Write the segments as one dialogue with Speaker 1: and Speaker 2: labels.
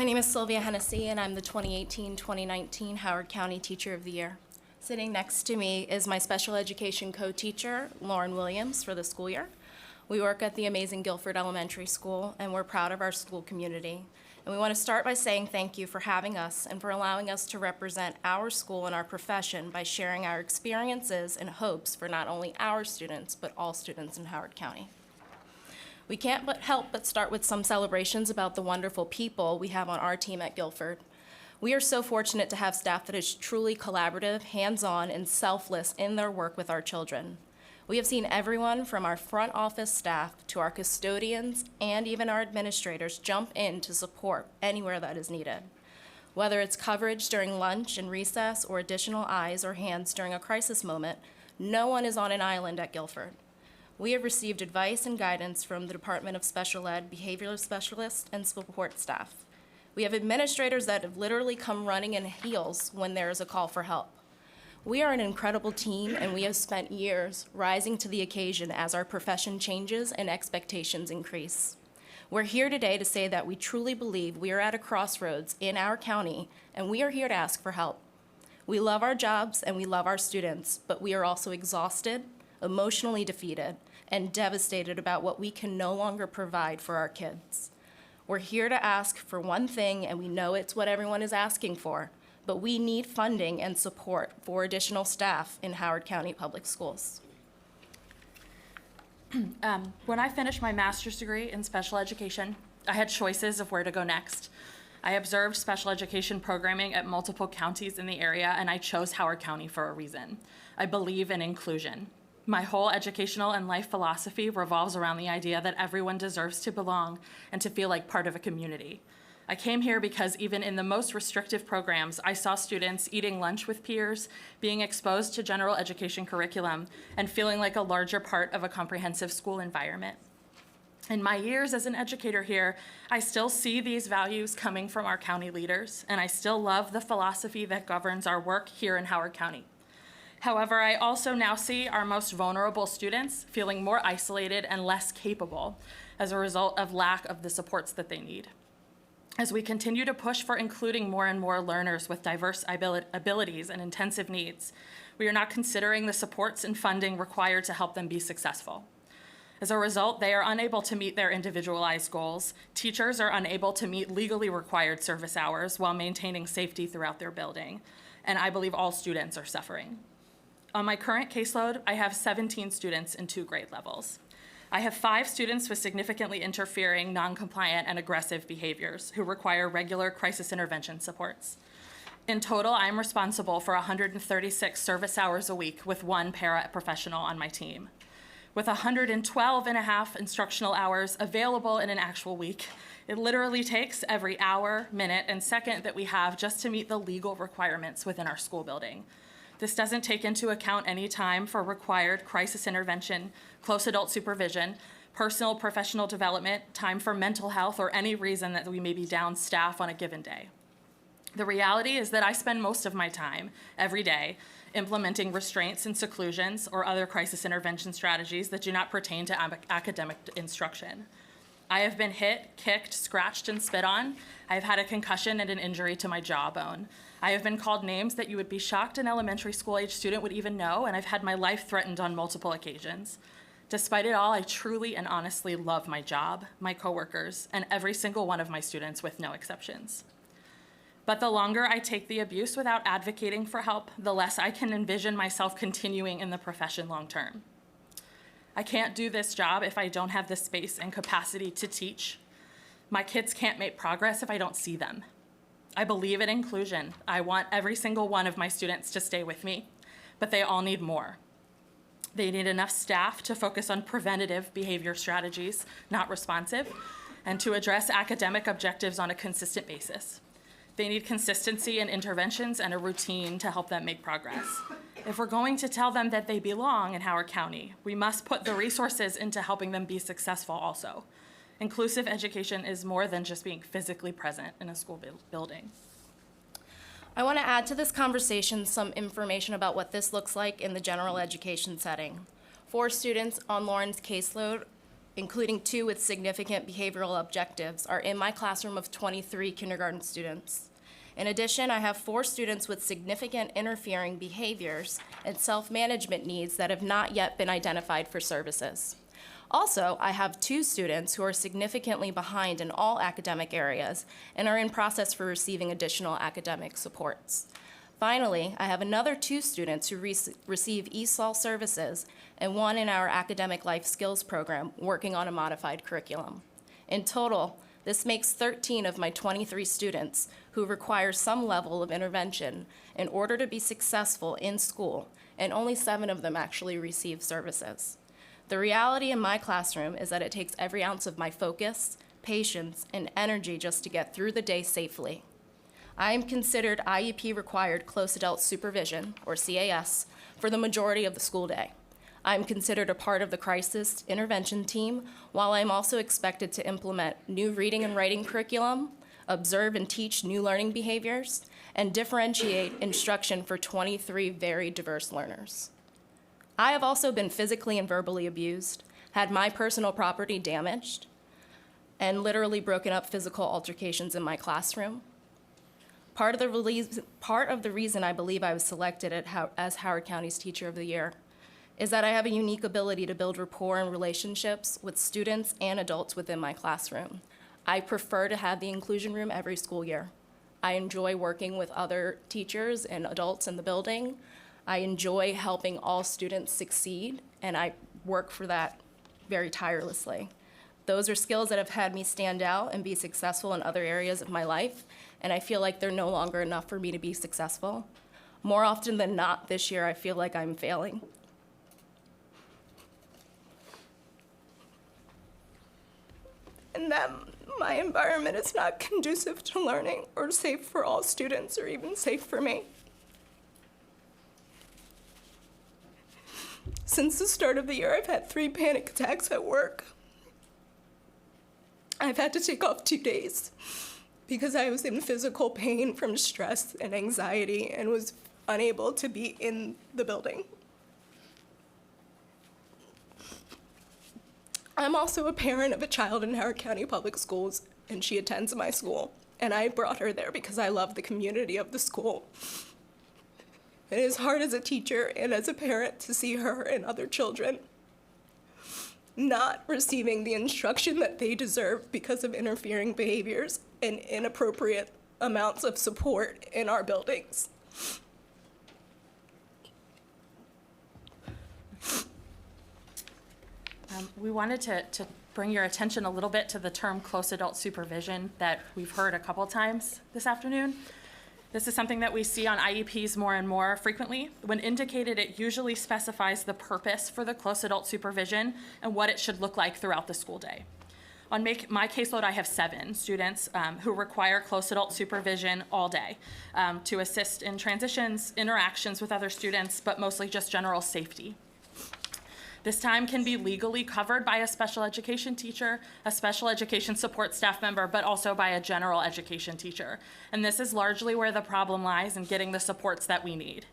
Speaker 1: name is Sylvia Hennessy, and I'm the 2018-2019 Howard County Teacher of the Year. Sitting next to me is my special education co-teacher, Lauren Williams, for the school year. We work at the amazing Guilford Elementary School, and we're proud of our school community. And we want to start by saying thank you for having us and for allowing us to represent our school and our profession by sharing our experiences and hopes for not only our students, but all students in Howard County. We can't help but start with some celebrations about the wonderful people we have on our team at Guilford. We are so fortunate to have staff that is truly collaborative, hands-on, and selfless in their work with our children. We have seen everyone from our front office staff to our custodians and even our administrators jump in to support anywhere that is needed. Whether it's coverage during lunch and recess or additional eyes or hands during a crisis moment, no one is on an island at Guilford. We have received advice and guidance from the Department of Special Ed, behavioral specialists, and support staff. We have administrators that have literally come running in heels when there is a call for help. We are an incredible team, and we have spent years rising to the occasion as our profession changes and expectations increase. We're here today to say that we truly believe we are at a crossroads in our county, and we are here to ask for help. We love our jobs and we love our students, but we are also exhausted, emotionally defeated, and devastated about what we can no longer provide for our kids. We're here to ask for one thing, and we know it's what everyone is asking for, but we need funding and support for additional staff in Howard County Public Schools.
Speaker 2: When I finished my master's degree in special education, I had choices of where to go next. I observed special education programming at multiple counties in the area, and I chose Howard County for a reason. I believe in inclusion. My whole educational and life philosophy revolves around the idea that everyone deserves to belong and to feel like part of a community. I came here because even in the most restrictive programs, I saw students eating lunch with peers, being exposed to general education curriculum, and feeling like a larger part of a comprehensive school environment. In my years as an educator here, I still see these values coming from our county leaders, and I still love the philosophy that governs our work here in Howard County. However, I also now see our most vulnerable students feeling more isolated and less capable as a result of lack of the supports that they need. As we continue to push for including more and more learners with diverse abilities and intensive needs, we are not considering the supports and funding required to help them be successful. As a result, they are unable to meet their individualized goals. Teachers are unable to meet legally required service hours while maintaining safety throughout their building. And I believe all students are suffering. On my current caseload, I have 17 students in 2 grade levels. I have 5 students with significantly interfering, non-compliant, and aggressive behaviors who require regular crisis intervention supports. In total, I'm responsible for 136 service hours a week with 1 paraprofessional on my team. With 112 and a half instructional hours available in an actual week, it literally takes every hour, minute, and second that we have just to meet the legal requirements within our school building. This doesn't take into account any time for required crisis intervention, close adult supervision, personal professional development, time for mental health, or any reason that we may be down staff on a given day. The reality is that I spend most of my time, every day, implementing restraints and seclusions or other crisis intervention strategies that do not pertain to academic instruction. I have been hit, kicked, scratched, and spit on. I have had a concussion and an injury to my jawbone. I have been called names that you would be shocked an elementary school age student would even know, and I've had my life threatened on multiple occasions. Despite it all, I truly and honestly love my job, my coworkers, and every single one of my students with no exceptions. But the longer I take the abuse without advocating for help, the less I can envision myself continuing in the profession long term. I can't do this job if I don't have the space and capacity to teach. My kids can't make progress if I don't see them. I believe in inclusion. I want every single one of my students to stay with me, but they all need more. They need enough staff to focus on preventative behavior strategies, not responsive, and to address academic objectives on a consistent basis. They need consistency in interventions and a routine to help them make progress. If we're going to tell them that they belong in Howard County, we must put the resources into helping them be successful also. Inclusive education is more than just being physically present in a school building.
Speaker 1: I want to add to this conversation some information about what this looks like in the general education setting. 4 students on Lauren's caseload including 2 with significant behavioral objectives, are in my classroom of 23 kindergarten students. In addition, I have 4 students with significant interfering behaviors and self-management needs that have not yet been identified for services. Also, I have 2 students who are significantly behind in all academic areas and are in process for receiving additional academic supports. Finally, I have another 2 students who receive ESOL services and 1 in our academic life skills program working on a modified curriculum. In total, this makes 13 of my 23 students who require some level of intervention in order to be successful in school, and only 7 of them actually receive services. The reality in my classroom is that it takes every ounce of my focus, patience, and energy just to get through the day safely. I am considered IEP required close adult supervision, or CAS, for the majority of the school day. I am considered a part of the crisis intervention team, while I am also expected to implement new reading and writing curriculum, observe and teach new learning behaviors, and differentiate instruction for 23 very diverse learners. I have also been physically and verbally abused, had my personal property damaged, and literally broken up physical altercations in my classroom. Part of the reason I believe I was selected as Howard County's Teacher of the Year is that I have a unique ability to build rapport and relationships with students and adults within my classroom. I prefer to have the inclusion room every school year. I enjoy working with other teachers and adults in the building. I enjoy helping all students succeed, and I work for that very tirelessly. Those are skills that have had me stand out and be successful in other areas of my life, and I feel like they're no longer enough for me to be successful. More often than not, this year, I feel like I'm failing. And that my environment is not conducive to learning or safe for all students or even safe for me. Since the start of the year, I've had 3 panic attacks at work. I've had to take off 2 days because I was in physical pain from stress and anxiety and was unable to be in the building. I'm also a parent of a child in Howard County Public Schools, and she attends my school. And I brought her there because I love the community of the school. It is hard as a teacher and as a parent to see her and other children not receiving the instruction that they deserve because of interfering behaviors and inappropriate amounts of support in our buildings.
Speaker 2: We wanted to bring your attention a little bit to the term close adult supervision that we've heard a couple times this afternoon. This is something that we see on IEPs more and more frequently. When indicated, it usually specifies the purpose for the close adult supervision and what it should look like throughout the school day. On my caseload, I have 7 students who require close adult supervision all day to assist in transitions, interactions with other students, but mostly just general safety. This time can be legally covered by a special education teacher, a special education support staff member, but also by a general education teacher. And this is largely where the problem lies in getting the supports that we need.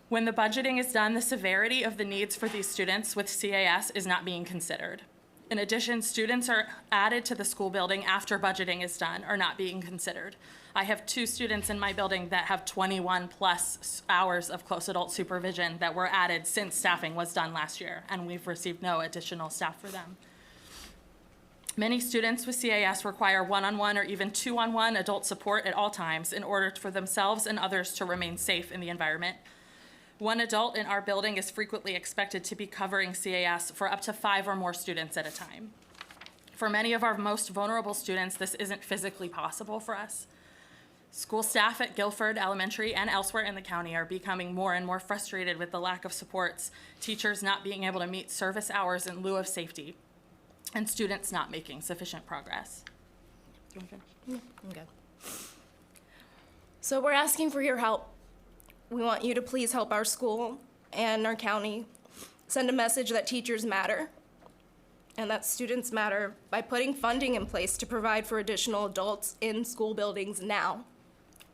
Speaker 2: When the budgeting is done, the severity of the needs for these students with CAS is not being considered. In addition, students are added to the school building after budgeting is done are not being considered. I have 2 students in my building that have 21 plus hours of close adult supervision that were added since staffing was done last year, and we've received no additional staff for them. Many students with CAS require one-on-one or even 2-on-1 adult support at all times in order for themselves and others to remain safe in the environment. One adult in our building is frequently expected to be covering CAS for up to 5 or more students at a time. For many of our most vulnerable students, this isn't physically possible for us. School staff at Guilford Elementary and elsewhere in the county are becoming more and more frustrated with the lack of supports, teachers not being able to meet service hours in lieu of safety, and students not making sufficient progress. Do you want to finish?
Speaker 1: I'm good. So we're asking for your help. We want you to please help our school and our county send a message that teachers matter and that students matter by putting funding in place to provide for additional adults in school buildings now.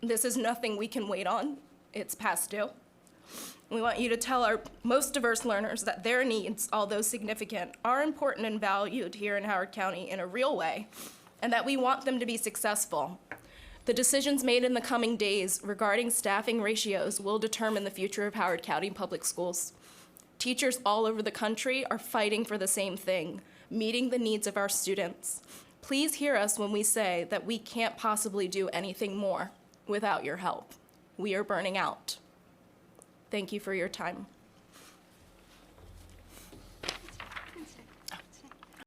Speaker 1: This is nothing we can wait on. It's past due. We want you to tell our most diverse learners that their needs, although significant, are important and valued here in Howard County in a real way, and that we want them to be successful. The decisions made in the coming days regarding staffing ratios will determine the future of Howard County Public Schools. Teachers all over the country are fighting for the same thing, meeting the needs of our students. Please hear us when we say that we can't possibly do anything more without your help. We are burning out. Thank you for your time.